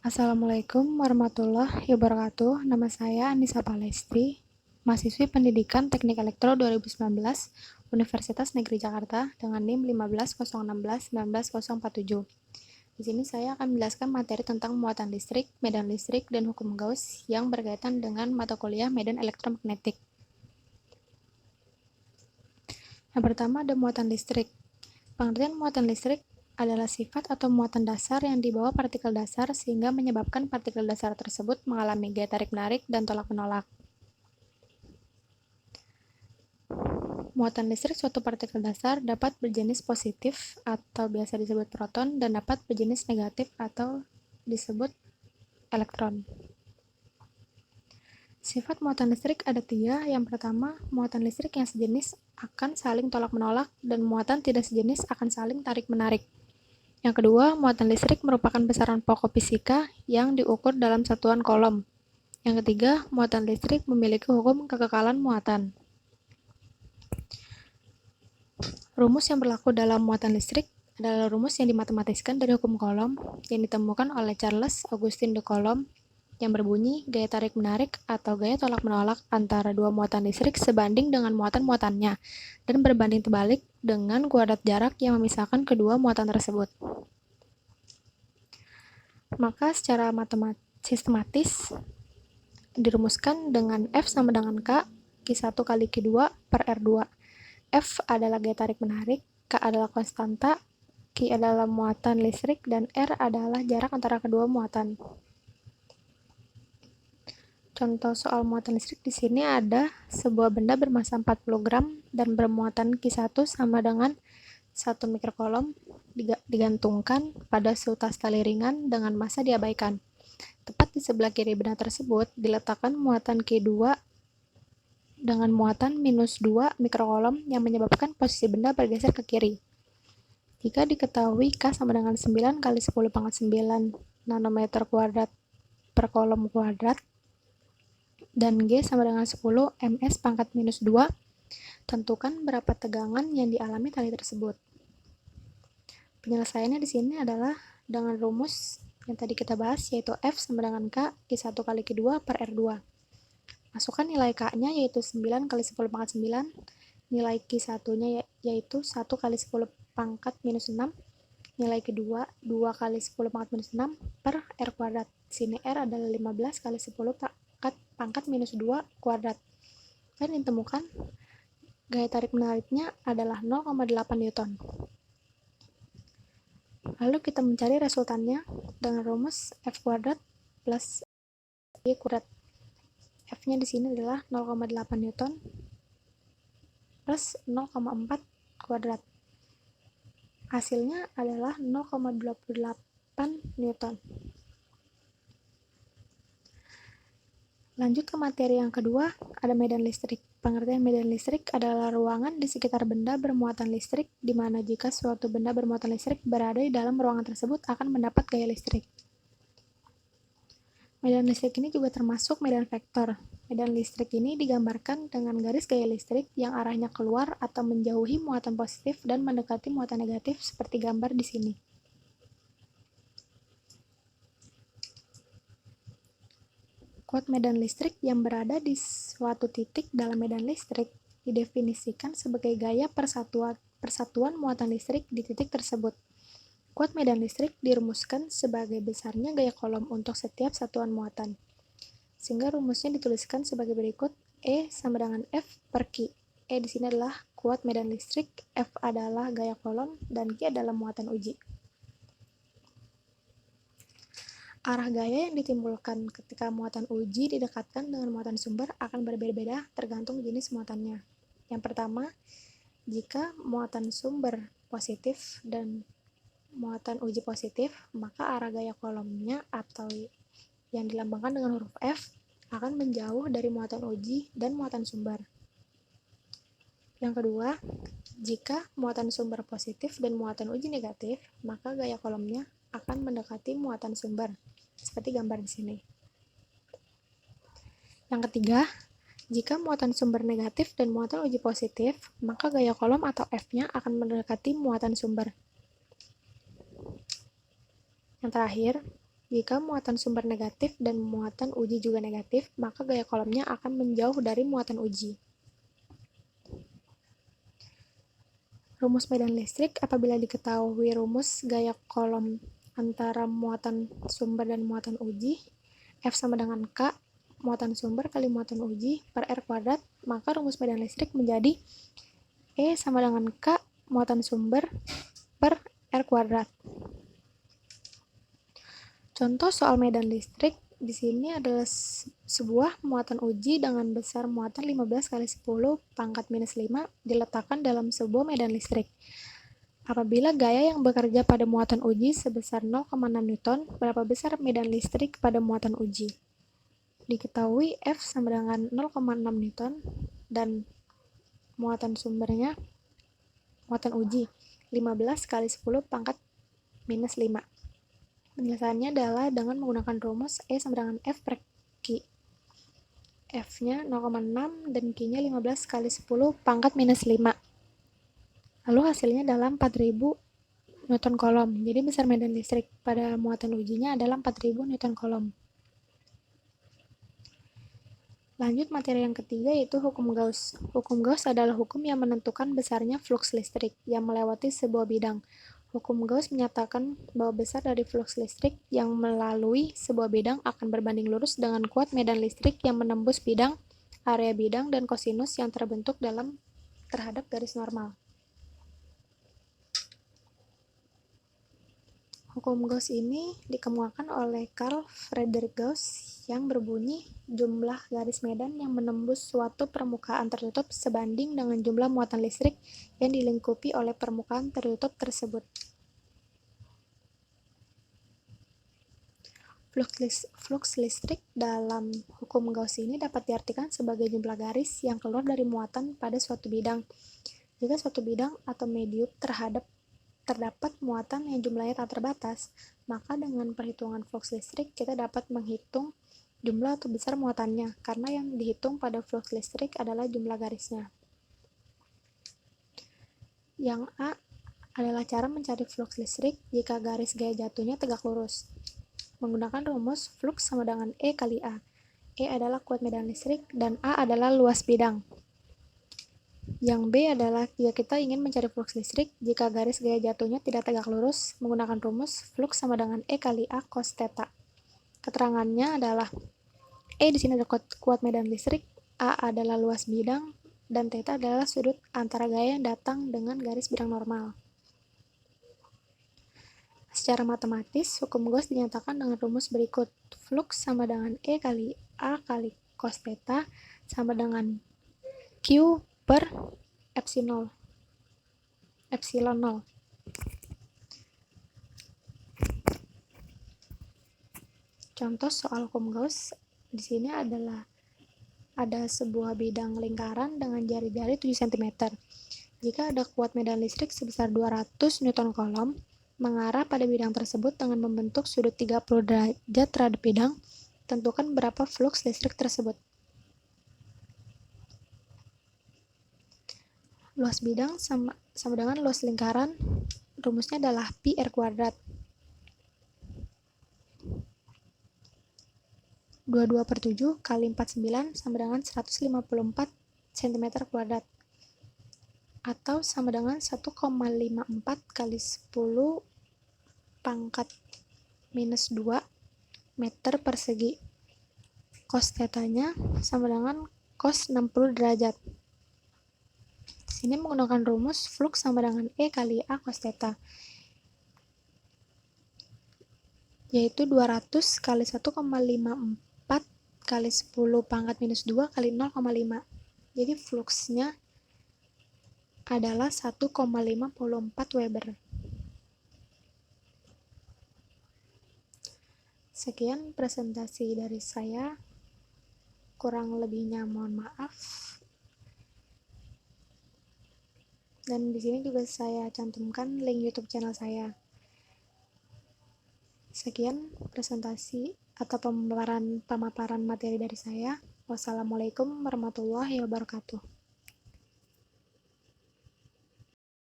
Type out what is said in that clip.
Assalamualaikum warahmatullahi wabarakatuh. Nama saya Anissa Palestri, mahasiswi Pendidikan Teknik Elektro 2019, Universitas Negeri Jakarta dengan NIM 1501619147. Di sini saya akan menjelaskan materi tentang muatan listrik, medan listrik, dan hukum Gauss yang berkaitan dengan mata kuliah medan elektromagnetik. Yang pertama ada muatan listrik. Pengertian muatan listrik adalah sifat atau muatan dasar yang dibawa partikel dasar sehingga menyebabkan partikel dasar tersebut mengalami gaya tarik-menarik dan tolak-menolak. Muatan listrik suatu partikel dasar dapat berjenis positif atau biasa disebut proton dan dapat berjenis negatif atau disebut elektron. Sifat muatan listrik ada 3. Yang pertama, muatan listrik yang sejenis akan saling tolak-menolak dan muatan tidak sejenis akan saling tarik-menarik. Yang kedua, muatan listrik merupakan besaran pokok fisika yang diukur dalam satuan kolom. Yang ketiga, muatan listrik memiliki hukum kekekalan muatan. Rumus yang berlaku dalam muatan listrik adalah rumus yang dimatematiskan dari hukum Coulomb yang ditemukan oleh Charles Augustin de Coulomb yang berbunyi gaya tarik-menarik atau gaya tolak-menolak antara dua muatan listrik sebanding dengan muatan-muatannya dan berbanding terbalik dengan kuadrat jarak yang memisahkan kedua muatan tersebut. Maka secara sistematis dirumuskan dengan F sama dengan K, Q1 kali Q2 per R2. F adalah gaya tarik-menarik, K adalah konstanta, Q adalah muatan listrik, dan R adalah jarak antara kedua muatan. Contoh soal muatan listrik di sini ada sebuah benda bermassa 40 gram dan bermuatan Q1 sama dengan 1 mikrokolom digantungkan pada seutas tali ringan dengan massa diabaikan. Tepat di sebelah kiri benda tersebut diletakkan muatan Q2 dengan muatan minus 2 mikrokolom yang menyebabkan posisi benda bergeser ke kiri. Jika diketahui K sama dengan 9 kali 10 pangkat 9 nanometer kuadrat per kolom kuadrat dan G sama dengan 10 ms pangkat minus 2, tentukan berapa tegangan yang dialami tali tersebut. Penyelesaiannya di sini adalah dengan rumus yang tadi kita bahas, yaitu F sama dengan K, Q1 kali Q2 per R2. Masukkan nilai K-nya yaitu 9 kali 10 pangkat 9, nilai Q1-nya yaitu 1 kali 10 pangkat minus 6, nilai kedua 2 kali 10 pangkat minus 6 per R kuadrat. Sini R adalah 15 kali 10 pangkat minus 2 kuadrat. Dan ditemukan gaya tarik menariknya adalah 0,8 Newton. Lalu kita mencari resultannya dengan rumus F kuadrat plus Y kuadrat. F-nya di sini adalah 0,8 Newton plus 0,4 kuadrat. Hasilnya adalah 0,28 Newton. Lanjut ke materi yang kedua, ada medan listrik. Pengertian medan listrik adalah ruangan di sekitar benda bermuatan listrik, di mana jika suatu benda bermuatan listrik berada di dalam ruangan tersebut akan mendapat gaya listrik. Medan listrik ini juga termasuk medan vektor. Medan listrik ini digambarkan dengan garis gaya listrik yang arahnya keluar atau menjauhi muatan positif dan mendekati muatan negatif seperti gambar di sini. Kuat medan listrik yang berada di suatu titik dalam medan listrik didefinisikan sebagai gaya persatuan muatan listrik di titik tersebut. Kuat medan listrik dirumuskan sebagai besarnya gaya kolom untuk setiap satuan muatan. Sehingga rumusnya dituliskan sebagai berikut, E sama dengan F per Q. E di sini adalah kuat medan listrik, F adalah gaya kolom, dan Q adalah muatan uji. Arah gaya yang ditimbulkan ketika muatan uji didekatkan dengan muatan sumber akan berbeda-beda tergantung jenis muatannya. Yang pertama, jika muatan sumber positif dan muatan uji positif, maka arah gaya kolomnya atau yang dilambangkan dengan huruf F akan menjauh dari muatan uji dan muatan sumber. Yang kedua, jika muatan sumber positif dan muatan uji negatif, maka gaya kolomnya akan mendekati muatan sumber, seperti gambar di sini. Yang ketiga, jika muatan sumber negatif dan muatan uji positif, maka gaya kolom atau F-nya akan mendekati muatan sumber. Yang terakhir, Jika muatan sumber negatif dan muatan uji juga negatif, maka gaya kolomnya akan menjauh dari muatan uji. Rumus medan listrik: apabila diketahui rumus gaya kolom antara muatan sumber dan muatan uji, F sama dengan K, muatan sumber kali muatan uji, per R kuadrat, maka rumus medan listrik menjadi E sama dengan K, muatan sumber, per R kuadrat. Contoh soal medan listrik di sini adalah sebuah muatan uji dengan besar muatan 15 kali 10 pangkat minus 5 diletakkan dalam sebuah medan listrik. Apabila gaya yang bekerja pada muatan uji sebesar 0,6 Newton, berapa besar medan listrik pada muatan uji? Diketahui F sama dengan 0,6 Newton dan muatan sumbernya, muatan uji, 15 kali 10 pangkat minus 5. Penjelasannya adalah dengan menggunakan rumus E sama dengan F per Q. F-nya 0,6 dan Q-nya 15 kali 10 pangkat minus 5. Lalu hasilnya adalah 4000 Newton kolom. Jadi besar medan listrik pada muatan ujinya adalah 4000 Newton kolom. Lanjut materi yang ketiga yaitu hukum Gauss. Hukum Gauss adalah hukum yang menentukan besarnya flux listrik yang melewati sebuah bidang. Hukum Gauss menyatakan bahwa besar dari flux listrik yang melalui sebuah bidang akan berbanding lurus dengan kuat medan listrik yang menembus bidang, area bidang, dan kosinus yang terbentuk terhadap garis normal. Hukum Gauss ini dikemukakan oleh Carl Friedrich Gauss yang berbunyi jumlah garis medan yang menembus suatu permukaan tertutup sebanding dengan jumlah muatan listrik yang dilingkupi oleh permukaan tertutup tersebut. Flux listrik dalam hukum Gauss ini dapat diartikan sebagai jumlah garis yang keluar dari muatan pada suatu bidang. Jika suatu bidang atau medium terdapat muatan yang jumlahnya tak terbatas, maka dengan perhitungan flux listrik kita dapat menghitung jumlah atau besar muatannya, karena yang dihitung pada flux listrik adalah jumlah garisnya. Yang A adalah cara mencari flux listrik jika garis gaya jatuhnya tegak lurus. Menggunakan rumus flux sama dengan E kali A. E adalah kuat medan listrik dan A adalah luas bidang. Yang B adalah jika kita ingin mencari flux listrik jika garis gaya jatuhnya tidak tegak lurus, menggunakan rumus flux sama dengan E kali A cos theta. Keterangannya adalah E di sini ada kuat medan listrik, A adalah luas bidang, dan theta adalah sudut antara gaya yang datang dengan garis bidang normal. Secara matematis, hukum Gauss dinyatakan dengan rumus berikut. Flux sama dengan E kali A kali cos theta sama dengan Q per epsilon 0. Contoh soal hukum Gauss di sini adalah ada sebuah bidang lingkaran dengan jari-jari 7 cm. Jika ada kuat medan listrik sebesar 200 Newton kolom mengarah pada bidang tersebut dengan membentuk sudut 30 derajat terhadap bidang, tentukan berapa flux listrik tersebut. Luas bidang sama dengan luas lingkaran, rumusnya adalah pi R kuadrat. 22/7 kali 49 sama dengan 154 cm kuadrat. Atau sama dengan 1,54 kali 10 pangkat minus 2 meter persegi. Cos theta-nya sama dengan cos 60 derajat. Sini menggunakan rumus flux sama dengan E kali A cos theta, yaitu 200 kali 1,54 kali 10 pangkat minus 2 kali 0,5. Jadi fluxnya adalah 1,54 Weber. Sekian presentasi dari saya. Kurang lebihnya mohon maaf. Dan di sini juga saya cantumkan link YouTube channel saya. Sekian presentasi atau pemaparan materi dari saya. Wassalamualaikum warahmatullahi wabarakatuh.